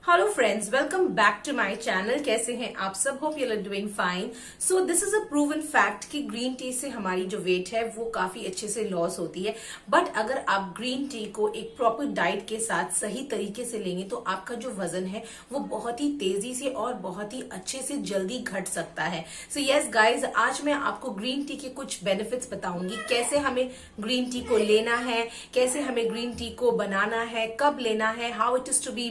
Hello friends, welcome back to my channel. कैसे हैं आप सब? Hope you are doing fine. So this is a proven fact कि green tea से हमारी जो वेट है वो काफी अच्छे से लॉस होती है। बट अगर आप ग्रीन टी को एक प्रॉपर डाइट के साथ सही तरीके से लेंगे तो आपका जो वजन है वो बहुत ही तेजी से और बहुत ही अच्छे से जल्दी घट सकता है। सो यस गाइज, आज मैं आपको ग्रीन टी के कुछ बेनिफिट्स बताऊंगी, कैसे हमें ग्रीन टी को लेना है, कैसे हमें ग्रीन टी को बनाना है, कब लेना है, how it is to be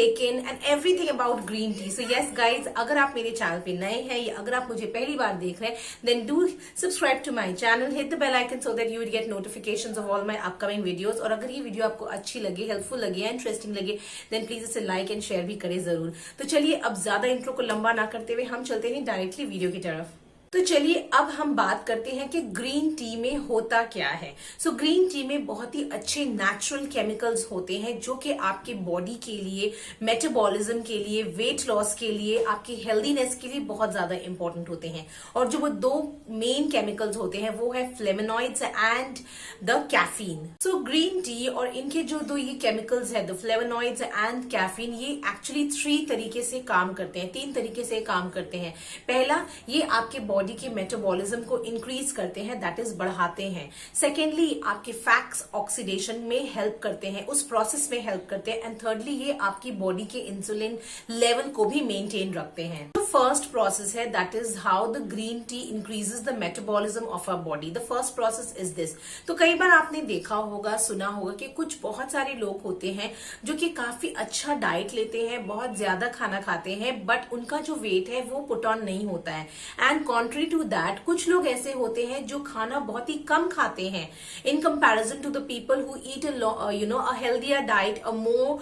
taken and everything about green tea. So yes guys, अगर आप मेरे चैनल पे नए हैं या अगर आप मुझे पहली बार देख रहे हैं, then do subscribe to my channel, hit the bell icon so that you will get notifications of all my upcoming videos. और अगर ये वीडियो आपको अच्छी लगे, हेल्पफुल लगे, इंटरेस्टिंग लगे, then प्लीज इसे लाइक एंड शेयर भी करें जरूर। तो चलिए अब ज्यादा इंट्रो को लंबा ना करते हुए हम चलते हैं डायरेक्टली वीडियो की तरफ। तो चलिए अब हम बात करते हैं कि ग्रीन टी में होता क्या है। सो ग्रीन टी में बहुत ही अच्छे नेचुरल केमिकल्स होते हैं जो कि आपके बॉडी के लिए, मेटाबॉलिज्म के लिए, वेट लॉस के लिए, आपकी हेल्दीनेस के लिए बहुत ज्यादा इंपॉर्टेंट होते हैं। और जो वो दो मेन केमिकल्स होते हैं वो है flavonoids and the caffeine. So green T और इनके जो दो ये केमिकल्स है, द फ्लेवोनॉइड्स एंड कैफीन, ये एक्चुअली तीन तरीके से काम करते हैं। पहला, ये आपके बॉडी के मेटाबॉलिज्म को इंक्रीज करते हैं, दैट इज बढ़ाते हैं। सेकेंडली, आपके फैट्स ऑक्सीडेशन में हेल्प करते हैं, उस प्रोसेस में हेल्प करते हैं। एंड थर्डली, ये आपकी बॉडी के इंसुलिन लेवल को भी मेंटेन रखते हैं। जो फर्स्ट प्रोसेस है, that is how the green tea increases the metabolism of our body. The first process is this. तो कई बार आपने देखा होगा, सुना होगा कि कुछ बहुत सारे लोग होते हैं जो कि काफी अच्छा डाइट लेते हैं, बहुत ज्यादा खाना खाते हैं, बट उनका जो वेट है वो पुट ऑन नहीं होता है। एंड कॉन्ट्री टू दैट, कुछ लोग ऐसे होते हैं जो खाना बहुत ही कम खाते हैं in comparison to the people who eat a healthier diet, a more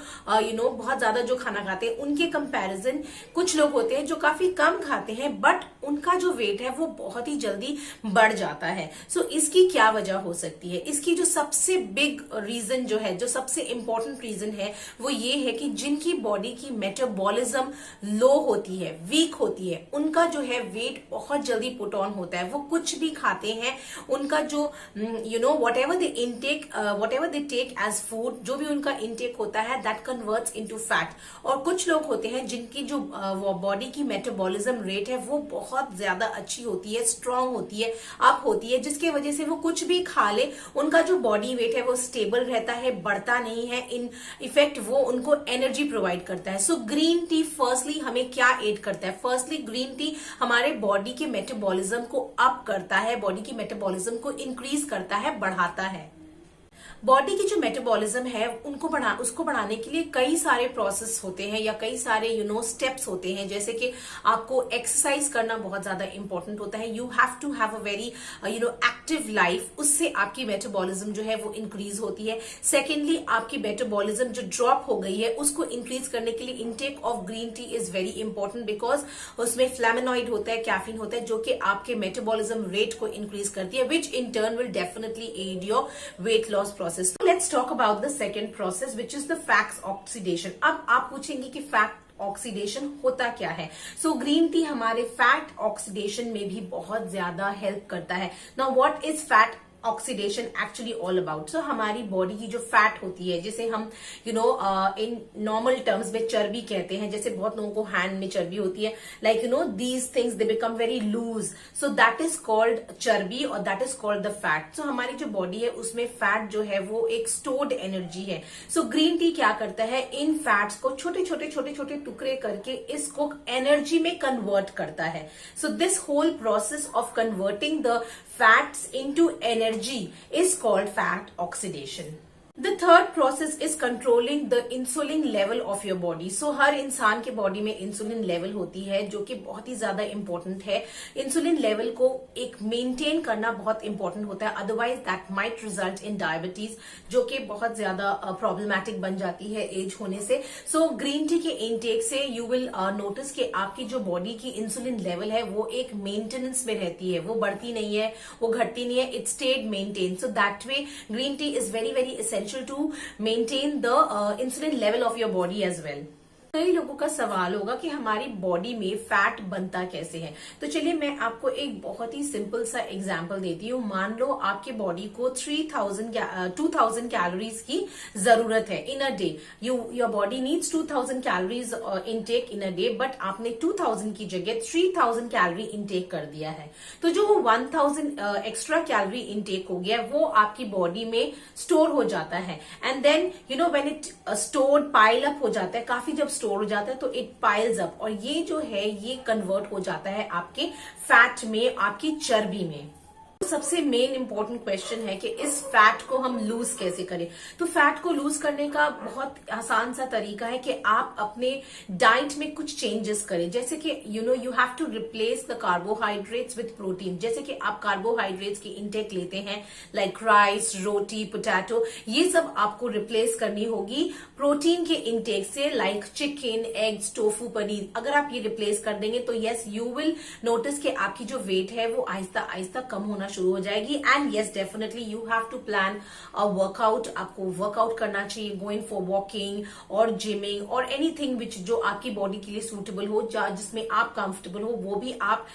बहुत ज्यादा जो खाना खाते हैं उनके कंपैरिजन कुछ लोग होते हैं जो काफी कम खाते हैं बट उनका जो वेट है वो बहुत ही जल्दी बढ़ जाता है। सो इसकी क्या वजह हो सकती है? इसकी जो सबसे बिग रीजन जो है, जो सबसे इंपॉर्टेंट रीजन है, वो ये है कि जिनकी बॉडी की मेटाबॉलिज्म लो होती है, वीक होती है, उनका जो है वेट बहुत जल्दी पुट ऑन होता है। वो कुछ भी खाते हैं, उनका जो whatever they take as food, जो भी उनका इंटेक होता है, दैट कन्वर्ट्स इनटू फैट। और कुछ लोग होते हैं जिनकी जो बॉडी की मेटाबॉलिज्म रेट है वो बहुत ज्यादा अच्छी होती है, स्ट्रांग होती है, अप होती है, जिसकी वजह से वो कुछ भी खा ले, उनका जो बॉडी वेट है वो स्टेबल रहता है, बढ़ता नहीं है। इन इफेक्ट वो उनको एनर्जी प्रोवाइड करता है। सो ग्रीन टी फर्स्टली हमें क्या एड करता है? फर्स्टली ग्रीन टी हमारे बॉडी के मेटाबॉलिज्म को अप करता है, बॉडी की मेटाबॉलिज्म को इंक्रीज करता है, बढ़ाता है। बॉडी की जो मेटाबॉलिज्म है उसको बढ़ाने के लिए कई सारे प्रोसेस होते हैं या कई सारे स्टेप्स होते हैं। जैसे कि आपको एक्सरसाइज करना बहुत ज्यादा इंपॉर्टेंट होता है। You have to have a very active life, उससे आपकी मेटाबॉलिज्म जो है वो इंक्रीज होती है। सेकेंडली, आपकी मेटाबॉलिज्म जो ड्रॉप हो गई है उसको इंक्रीज करने के लिए intake of green tea is very important, because उसमें फ्लैवोनॉइड होता है, कैफीन होता है, जो कि आपके मेटाबॉलिज्म रेट को इंक्रीज करती है, which in turn will definitely aid your weight loss process. So let's talk about the second process, which is the fat oxidation. अब आप पूछेंगे कि फैट ऑक्सीडेशन होता क्या है? सो ग्रीन टी हमारे फैट ऑक्सीडेशन में भी बहुत ज्यादा हेल्प करता है। Now what is fat oxidation actually all about? So हमारी बॉडी की जो फैट होती है, जिसे हम इन नॉर्मल टर्म्स में चर्बी कहते हैं, जैसे बहुत लोगों को हैंड में चर्बी होती है, like these things they become very loose, so that is called चर्बी और that is called the fat. So हमारी जो बॉडी है उसमें फैट जो है वो एक स्टोर्ड एनर्जी है। सो ग्रीन टी क्या करता है? इन फैट्स को छोटे छोटे टुकड़े करके इसको एनर्जी में कन्वर्ट करता है। So this whole process of converting the fats into energy is called fat oxidation. The third process is controlling the insulin level of your body. So हर इंसान के बॉडी में इंसुलिन लेवल होती है जो कि बहुत ही ज्यादा इंपॉर्टेंट है। इंसुलिन लेवल को एक मेंटेन करना बहुत इंपॉर्टेंट होता है, otherwise that might result in diabetes, जो कि बहुत ज्यादा प्रॉब्लमैटिक बन जाती है एज होने से। सो ग्रीन टी के इनटेक से यू विल नोटिस कि आपकी जो बॉडी की इंसुलिन लेवल है वो एक मेंटेनेंस में रहती है, वो बढ़ती नहीं है, वो घटती नहीं है, it stayed maintain. So that way green tea is very very essential to maintain the insulin level of your body as well. कई लोगों का सवाल होगा कि हमारी बॉडी में फैट बनता कैसे है। तो चलिए मैं आपको एक बहुत ही सिंपल सा एग्जांपल देती हूँ। मान लो आपके बॉडी को 2000 कैलोरीज की जरूरत है in a day. Your body needs 2000 calories intake in a day, but आपने 2000 की जगह 3000 कैलोरी इनटेक कर दिया है। तो जो 1000 एक्स्ट्रा कैलोरी इनटेक हो गया वो आपकी बॉडी में स्टोर हो जाता है, and then when it stored pile up हो जाता है, काफी जब स्टोर हो जाता है तो इट पाइल्स अप, और ये जो है ये कन्वर्ट हो जाता है आपके फैट में, आपकी चर्बी में। सबसे मेन इंपॉर्टेंट क्वेश्चन है कि इस फैट को हम लूज कैसे करें। तो फैट को लूज करने का बहुत आसान सा तरीका है कि आप अपने डाइट में कुछ चेंजेस करें, जैसे कि you have to replace the carbohydrates with protein. जैसे कि आप कार्बोहाइड्रेट्स की इंटेक लेते हैं लाइक राइस, रोटी, पोटैटो, ये सब आपको रिप्लेस करनी होगी प्रोटीन के इंटेक से, like chicken, eggs, tofu, paneer. अगर आप ये रिप्लेस कर देंगे तो यस यू विल नोटिस कि आपकी जो वेट है वो आहिस्ता आहिस्ता कम होना शुरू हो जाएगी। And yes definitely you have to plan a workout. आपको वर्कआउट करना चाहिए, गोइंग फॉर वॉकिंग और जिमिंग और एनीथिंग विच जो आपकी बॉडी के लिए सूटेबल हो, जिसमें आप कंफर्टेबल हो, वो भी आप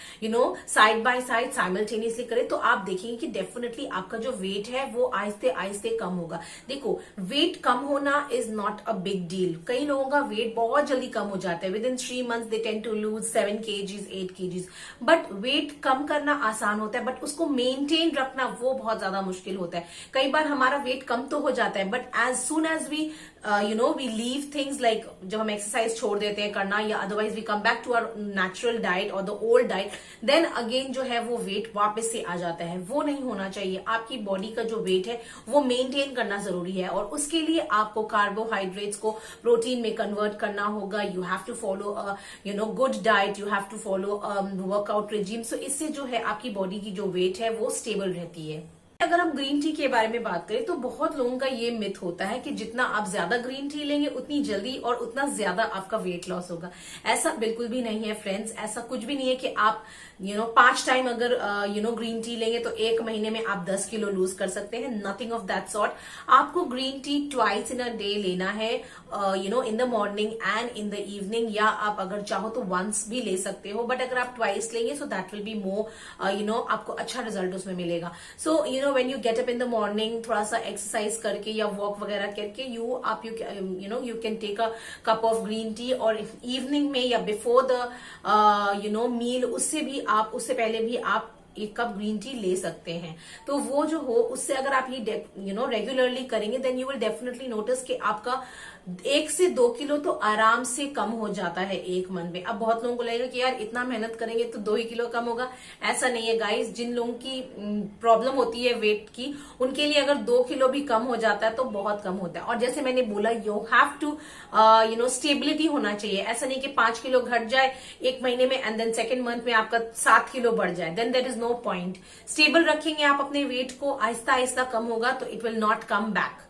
साइड बाय साइड साइमल्टेनियसली करें। तो आप देखेंगे कि डेफिनेटली आपका जो वेट है वो आहिस्ते आहिस्ते कम होगा। देखो, वेट कम होना is not a big deal. कई लोगों का वेट बहुत जल्दी कम हो जाता है, within 3 months they tend to lose 7 kgs, 8 kgs। But weight कम करना आसान होता है, बट उसको मेंटेन रखना वो बहुत ज्यादा मुश्किल होता है। कई बार हमारा वेट कम तो हो जाता है, but as soon as we we leave things, like जब हम एक्सरसाइज छोड़ देते हैं करना, या otherwise we come back to our natural diet और the old diet, then again जो है वो वेट वापस से आ जाता है। वो नहीं होना चाहिए। आपकी बॉडी का जो वेट है वो मेंटेन करना जरूरी है, और उसके लिए आपको कार्बोहाइड्रेट्स को प्रोटीन में कन्वर्ट करना होगा। You have to follow good diet, you have to follow workout regime. So इससे जो है आपकी बॉडी की जो वेट है वो स्टेबल रहती है। अगर हम ग्रीन टी के बारे में बात करें तो बहुत लोगों का ये मिथ होता है कि जितना आप ज्यादा ग्रीन टी लेंगे उतनी जल्दी और उतना ज्यादा आपका वेट लॉस होगा। ऐसा बिल्कुल भी नहीं है फ्रेंड्स। ऐसा कुछ भी नहीं है कि आप 5 टाइम अगर ग्रीन टी लेंगे तो 1 महीने में आप 10 किलो लूज कर सकते हैं। Nothing of that sort. आपको green tea twice in a day लेना है, in the morning and in the evening, या आप अगर चाहो तो वंस भी ले सकते हो, बट अगर आप ट्वाइस लेंगे so that will be more आपको अच्छा रिजल्ट उसमें मिलेगा। सो when you get up in the morning, थोड़ा सा एक्सरसाइज करके या वॉक वगैरह करके you can take a cup of green tea, और इवनिंग में या बिफोर द मील उससे पहले भी आप 1 कप ग्रीन टी ले सकते हैं। तो वो जो हो उससे अगर आप ये रेगुलरली करेंगे then you will definitely notice कि आपका 1 से 2 किलो तो आराम से कम हो जाता है 1 मंथ में। अब बहुत लोगों को लगेगा कि यार इतना मेहनत करेंगे तो 2 ही किलो कम होगा। ऐसा नहीं है गाइस। जिन लोगों की प्रॉब्लम होती है वेट की, उनके लिए अगर 2 किलो भी कम हो जाता है तो बहुत कम होता है। और जैसे मैंने बोला, यू हैव टू स्टेबिलिटी होना चाहिए। ऐसा नहीं कि 5 किलो घट जाए 1 महीने में एंड देन सेकेंड मंथ में आपका 7 किलो बढ़ जाए, then there is no point. Stable रखेंगे आप अपने वेट को, आहिस्ता आहिस्ता कम होगा तो it will not come back.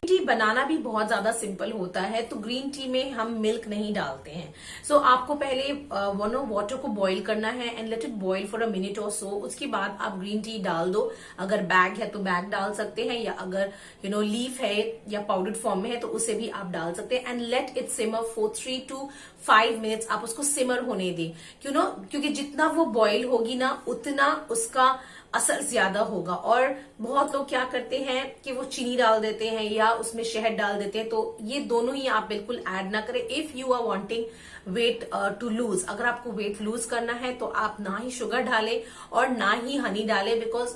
Tea बनाना भी बहुत ज्यादा सिंपल होता है। तो ग्रीन टी में हम मिल्क नहीं डालते हैं। सो आपको पहले वाटर को बॉईल करना है and let it boil for a minute और सो। उसके बाद आप ग्रीन टी डाल दो। अगर बैग है तो बैग डाल सकते हैं, या अगर लीफ है या पाउडर्ड फॉर्म में है तो उसे भी आप डाल सकते हैं। And let it simmer for 3 to 5 minutes। आप उसको सिमर होने दें, क्योंकि जितना वो बॉईल होगी ना उतना उसका असर ज्यादा होगा। और बहुत लोग क्या करते हैं कि वो चीनी डाल देते हैं या उसमें शहद डाल देते हैं, तो ये दोनों ही आप बिल्कुल ऐड ना करें। If you are wanting weight to lose, अगर आपको वेट लूज करना है तो आप ना ही शुगर डालें और ना ही हनी डालें, बिकॉज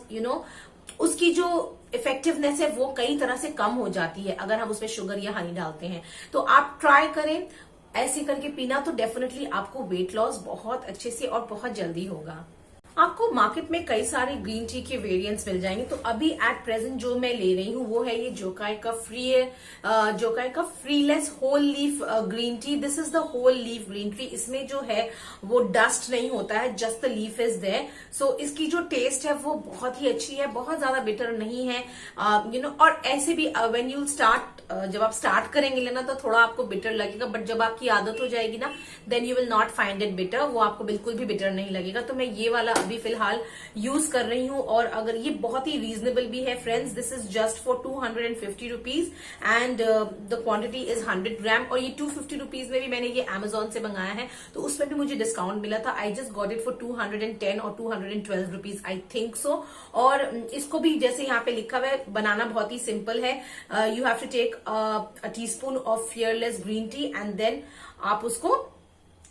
उसकी जो इफेक्टिवनेस है वो कई तरह से कम हो जाती है अगर हम उसमें शुगर या हनी डालते हैं। तो आप ट्राई करें ऐसे करके पीना, तो डेफिनेटली आपको वेट लॉस बहुत अच्छे से और बहुत जल्दी होगा। आपको मार्केट में कई सारे ग्रीन टी के वेरिएंट्स मिल जाएंगे। तो अभी एट प्रेजेंट जो मैं ले रही हूँ वो है ये जोकाई का फ्रीलेस whole leaf green tea. This is the whole leaf green tea. इसमें जो है वो डस्ट नहीं होता है, just the leaf is there. So इसकी जो टेस्ट है वो बहुत ही अच्छी है, बहुत ज्यादा बिटर नहीं है। और ऐसे भी व्हेन यू स्टार्ट, जब आप स्टार्ट करेंगे लेना तो थोड़ा आपको बिटर लगेगा, बट जब आपकी आदत हो जाएगी ना then you will not find it bitter. वो आपको बिल्कुल भी बिटर नहीं लगेगा। तो मैं ये वाला अभी फिलहाल यूज कर रही हूँ। और अगर ये बहुत ही रीजनेबल भी है friends, this is just for 250 rupees and the quantity is 100 ग्राम। और ये 250 रुपीज में भी मैंने ये Amazon से मंगाया है, तो उसमें भी मुझे डिस्काउंट मिला था। I just got it for 210 और 212 रुपीज, आई थिंक सो। और इसको भी जैसे यहाँ पे लिखा हुआ है, बनाना बहुत ही सिंपल है। You have to take a teaspoon of fearless green tea and then आप उसको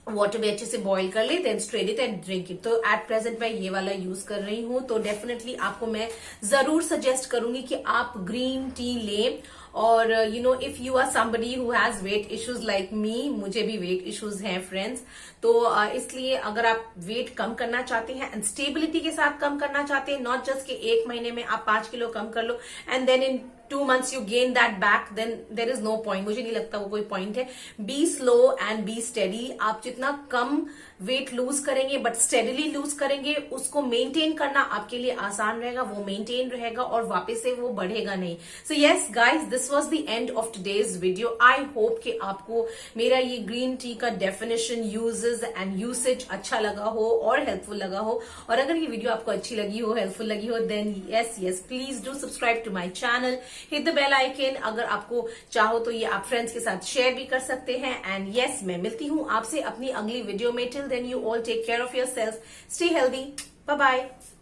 वाटर में अच्छे से बॉईल कर ले, then strain it and drink it. तो एट प्रेजेंट मैं ये वाला यूज कर रही हूँ। तो डेफिनेटली आपको मैं जरूर सजेस्ट करूंगी कि आप ग्रीन टी लें। और you know, if you are somebody who has weight issues like me, मुझे भी वेट इश्यूज हैं फ्रेंड्स, तो इसलिए अगर आप वेट कम करना चाहते हैं एंड स्टेबिलिटी के साथ कम करना चाहते हैं, नॉट जस्ट कि 1 महीने में आप 5 किलो कम कर लो and then in 2 months you gain that back, then there is no point। मुझे नहीं लगता वो कोई पॉइंट है। Be slow and be steady. आप जितना कम वेट लूज करेंगे बट स्टेडीली लूज करेंगे, उसको मेंटेन करना आपके लिए आसान रहेगा, वो मेंटेन रहेगा और वापस से वो बढ़ेगा नहीं। So yes guys, this was the end of today's video. I hope कि आपको मेरा ये ग्रीन टी का डेफिनेशन, यूजेस एंड यूसेज अच्छा लगा हो और हेल्पफुल लगा हो। और अगर ये वीडियो आपको अच्छी लगी हो, हेल्पफुल लगी हो, then yes please do subscribe to my channel, hit the bell icon. अगर आपको चाहो तो ये आप फ्रेंड्स के साथ शेयर भी कर सकते हैं। एंड यस, मैं मिलती हूँ आपसे अपनी अगली वीडियो में। Till then, you all take care of yourselves. Stay healthy. Bye bye.